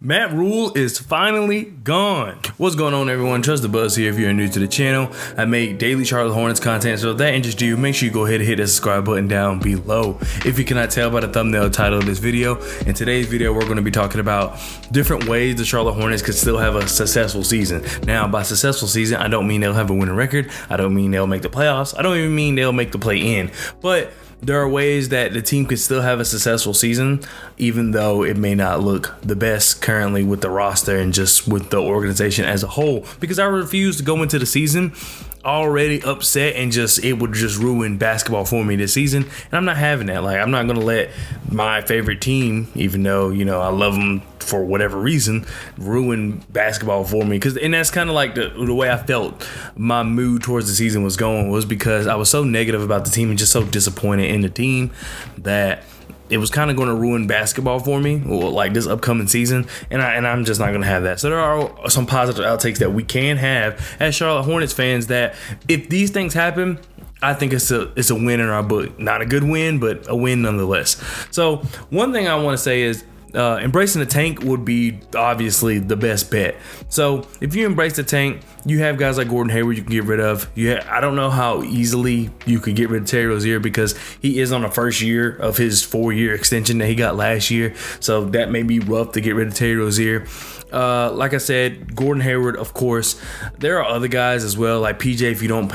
Matt Rule is finally gone. What's going on, everyone? Trust the Buzz here. If you're new to the channel, I make daily Charlotte Hornets content, so if that interests you, make sure you go ahead and hit that subscribe button down below. If you cannot tell by the thumbnail title of this video, in today's video, we're going to be talking about different ways the Charlotte Hornets could still have a successful season. Now, by successful season, I don't mean they'll have a winning record. I don't mean they'll make the playoffs. I don't even mean they'll make the play-in. But there are ways that the team could still have a successful season, even though it may not look the best currently with the roster and just with the organization as a whole. Because I refuse to go into the season already upset and it would just ruin basketball for me this season. And I'm not having that. Like, I'm not going to let my favorite team, even though, I love them for whatever reason, ruin basketball for me. And that's kind of like the way I felt my mood towards the season was going, was because I was so negative about the team and just so disappointed in the team that it was kind of going to ruin basketball for me, or like this upcoming season, and I'm just not going to have that. So there are some positive outtakes that we can have as Charlotte Hornets fans, that if these things happen, I think it's a win in our book. Not a good win, but a win nonetheless. So one thing I want to say is embracing the tank would be obviously the best bet. So if you embrace the tank, you have guys like Gordon Hayward you can get rid of. I don't know how easily you could get rid of Terry Rozier, because he is on the first year of his 4-year extension that he got last year. So that may be rough to get rid of Terry Rozier. Like I said, Gordon Hayward, of course. There are other guys as well, like PJ. If you don't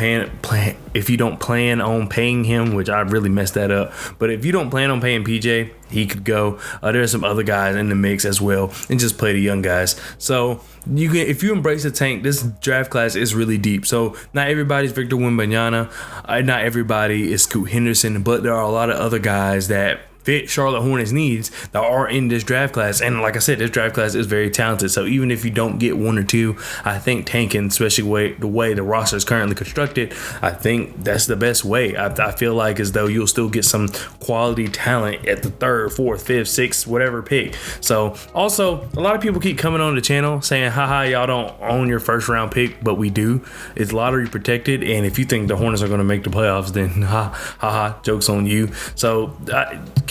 plan on paying him, which I really messed that up, but if you don't plan on paying PJ, he could go. There are some other guys in the mix as well, and just play the young guys. So if you embrace the tank, this draft class is really deep. So not everybody's Victor Wembanyama, not everybody is Scoot Henderson, but there are a lot of other guys that fit Charlotte Hornets needs that are in this draft class. And like I said, this draft class is very talented. So even if you don't get one or two, I think tanking, especially the way the roster is currently constructed, I think that's the best way. I feel like as though you'll still get some quality talent at the 3rd, 4th, 5th, 6th, whatever pick. So also, a lot of people keep coming on the channel saying, haha, y'all don't own your 1st round pick, but we do. It's lottery protected. And if you think the Hornets are going to make the playoffs, then haha, joke's on you. So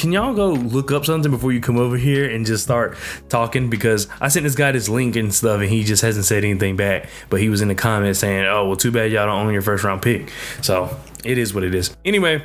can y'all go look up something before you come over here and just start talking? Because I sent this guy this link and stuff, and he just hasn't said anything back. But he was in the comments saying, oh, well, too bad y'all don't own your 1st round pick. So it is what it is. Anyway,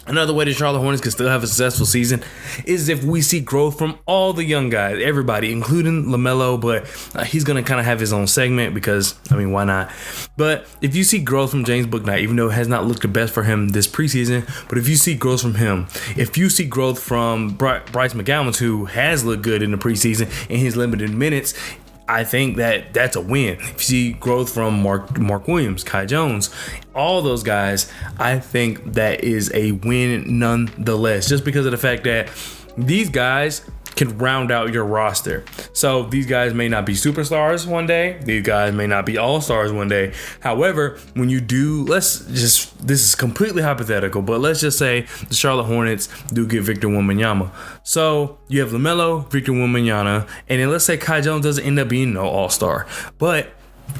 another way the Charlotte Hornets can still have a successful season is if we see growth from all the young guys, everybody, including LaMelo, but he's going to kind of have his own segment because, why not? But if you see growth from James Bouknight, even though it has not looked the best for him this preseason, but if you see growth from him, if you see growth from Bryce McGowan, who has looked good in the preseason in his limited minutes, I think that's a win. If you see growth from Mark Williams, Kai Jones, all those guys, I think that is a win nonetheless, just because of the fact that these guys can round out your roster. So these guys may not be superstars one day. These guys may not be all-stars one day. However, when you do, this is completely hypothetical, but let's just say the Charlotte Hornets do get Victor Wembanyama. So you have LaMelo, Victor Wembanyama, and then let's say Kai Jones doesn't end up being no all-star, but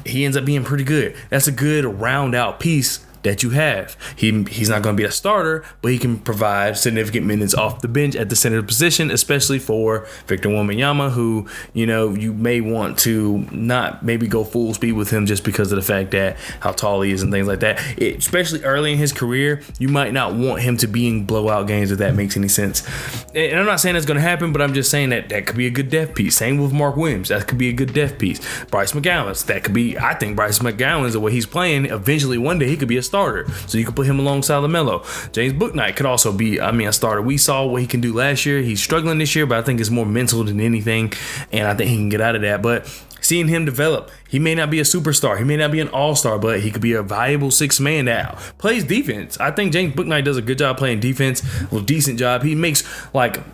he ends up being pretty good. That's a good round out piece that you have. He's not going to be a starter, but he can provide significant minutes off the bench at the center position, especially for Victor Wembanyama, who, you may want to not maybe go full speed with him just because of the fact that how tall he is and things like that. Especially early in his career, you might not want him to be in blowout games, if that makes any sense. And I'm not saying that's going to happen, but I'm just saying that could be a good depth piece. Same with Mark Williams. That could be a good depth piece. Bryce McGowan, that could be, I think Bryce McGowan, the way he's playing, eventually one day he could be a starter, so you can put him alongside LaMelo. James Bouknight could also be, a starter. We saw what he can do last year. He's struggling this year, but I think it's more mental than anything, and I think he can get out of that. But seeing him develop, he may not be a superstar, he may not be an all-star, but he could be a valuable 6th man that plays defense. I think James Bouknight does a good job playing defense, a decent job. He makes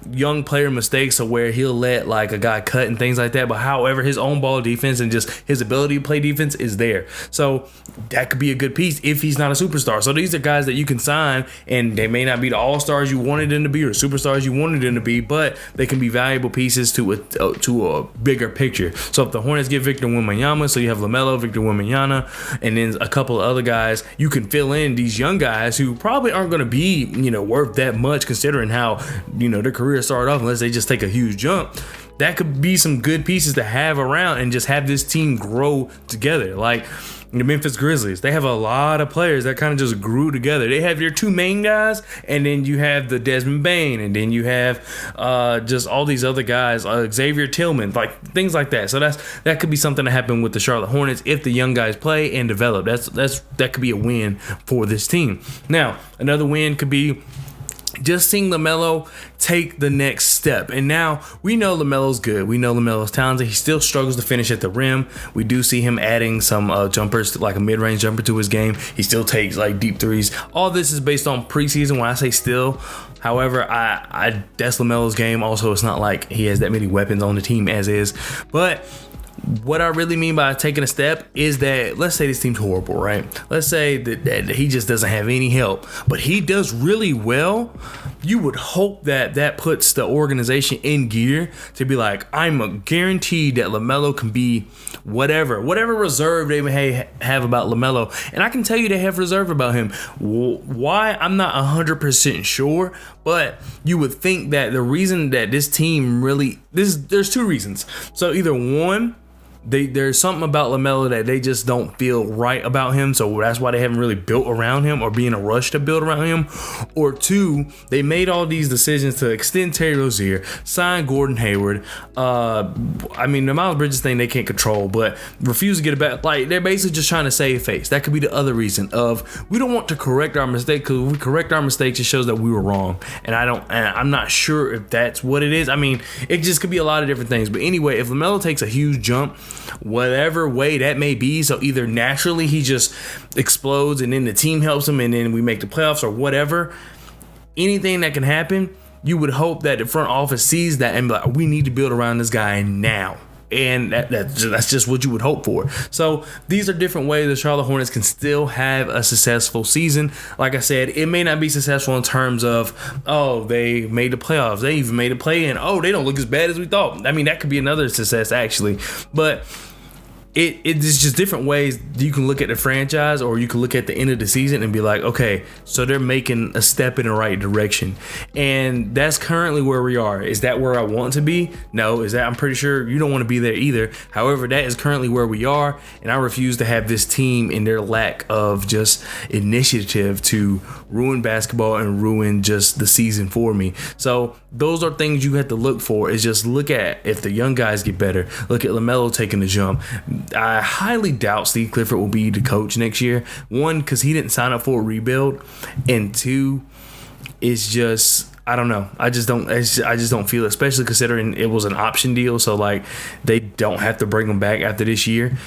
young player mistakes where he'll let a guy cut and things like that, but however, his own ball defense and just his ability to play defense is there. So that could be a good piece if he's not a superstar. So these are guys that you can sign, and they may not be the all-stars you wanted them to be or superstars you wanted them to be, but they can be valuable pieces to a bigger picture. So if the Hornets get Victor Wembanyama, so you have LaMelo, Victor Wembanyama, and then a couple of other guys, you can fill in these young guys who probably aren't going to be, worth that much considering how, their career started off, unless they just take a huge jump. that could be some good pieces to have around and just have this team grow together. Like the Memphis Grizzlies, they have a lot of players that kind of just grew together. They have your two main guys, and then you have the Desmond Bane, and then you have just all these other guys, Xavier Tillman, like things like that. So that could be something to happen with the Charlotte Hornets if the young guys play and develop. That could be a win for this team. Now, another win could be just seeing LaMelo take the next step. And now we know LaMelo's good. We know LaMelo's talented. He still struggles to finish at the rim. We do see him adding some jumpers, like a mid-range jumper to his game. He still takes like deep threes. All this is based on preseason. When I say still, however, that's LaMelo's game. Also, it's not like he has that many weapons on the team as is. But what I really mean by taking a step is that, let's say this team's horrible, right? Let's say that he just doesn't have any help, but he does really well. You would hope that puts the organization in gear to be like, I'm guaranteed that LaMelo can be whatever reserve they may have about LaMelo. And I can tell you they have reserve about him. Why? I'm not 100% sure, but you would think that the reason that this team there's two reasons. So either one, there's something about LaMelo that they just don't feel right about him, so that's why they haven't really built around him or be in a rush to build around him. Or two, they made all these decisions to extend Terry Rozier, sign Gordon Hayward. The Miles Bridges thing they can't control, but refuse to get it back. Like, they're basically just trying to save face. That could be the other reason of we don't want to correct our mistake, because if we correct our mistakes, it shows that we were wrong. And I'm not sure if that's what it is. I mean, it just could be a lot of different things. But anyway, if LaMelo takes a huge jump, whatever way that may be, so either naturally he just explodes and then the team helps him and then we make the playoffs or whatever, anything that can happen, you would hope that the front office sees that and be like, we need to build around this guy now. And that's just what you would hope for. So these are different ways the Charlotte Hornets can still have a successful season. Like I said, it may not be successful in terms of, oh, they made the playoffs, they even made a play-in, oh, they don't look as bad as we thought. I mean, that could be another success actually. But it's just different ways you can look at the franchise, or you can look at the end of the season and be like, okay, so they're making a step in the right direction. And that's currently where we are. Is that where I want to be? No. Is that, I'm pretty sure you don't want to be there either. However, that is currently where we are, and I refuse to have this team in their lack of just initiative to ruin basketball and ruin just the season for me. So those are things you have to look for, is just look at if the young guys get better. Look at LaMelo taking the jump. I highly doubt Steve Clifford will be the coach next year. One, because he didn't sign up for a rebuild, and two, it's just, I don't know. I just don't feel it, especially considering it was an option deal. So like they don't have to bring him back after this year.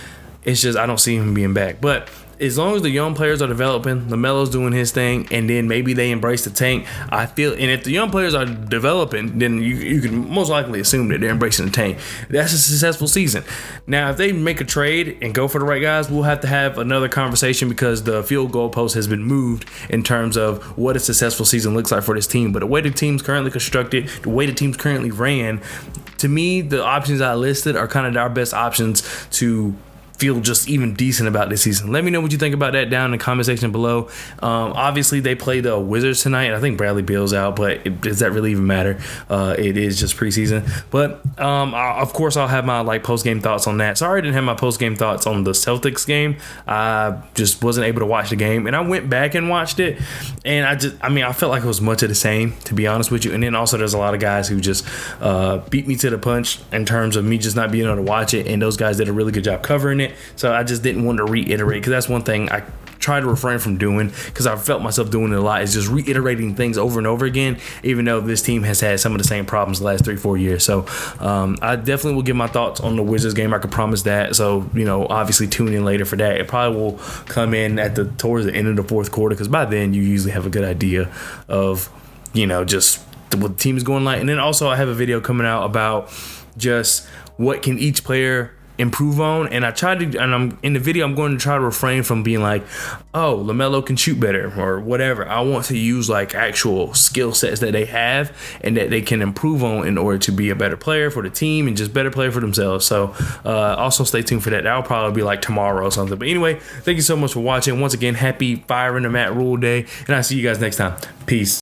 It's just, I don't see him being back. But as long as the young players are developing, LaMelo's doing his thing, and then maybe they embrace the tank, I feel, and if the young players are developing, then you can most likely assume that they're embracing the tank. That's a successful season. Now, if they make a trade and go for the right guys, we'll have to have another conversation, because the field goal post has been moved in terms of what a successful season looks like for this team. But the way the team's currently constructed, the way the team's currently ran, to me, the options I listed are kind of our best options to feel just even decent about this season. Let me know what you think about that down in the comment section below. Obviously, they play the Wizards tonight. I think Bradley Beal's out, but does that really even matter? It is just preseason. But of course, I'll have my post-game thoughts on that. Sorry I didn't have my post-game thoughts on the Celtics game. I just wasn't able to watch the game, and I went back and watched it, and I felt like it was much of the same, to be honest with you. And then also, there's a lot of guys who just beat me to the punch in terms of me just not being able to watch it, and those guys did a really good job covering it. So I just didn't want to reiterate, because that's one thing I try to refrain from doing, because I felt myself doing it a lot, is just reiterating things over and over again, even though this team has had some of the same problems the last 3-4 years. So I definitely will give my thoughts on the Wizards game. I can promise that. So, obviously tune in later for that. It probably will come in towards the end of the fourth quarter, because by then you usually have a good idea of, just what the team is going like. And then also I have a video coming out about just what can each player improve on, and I'm in the video, I'm going to try to refrain from being like, oh, LaMelo can shoot better or whatever. I want to use actual skill sets that they have and that they can improve on in order to be a better player for the team and just better player for themselves. So also stay tuned for that. That'll probably be tomorrow or something. But anyway, thank you so much for watching. Once again, happy Firing the Matt Rule Day, and I'll see you guys next time. Peace.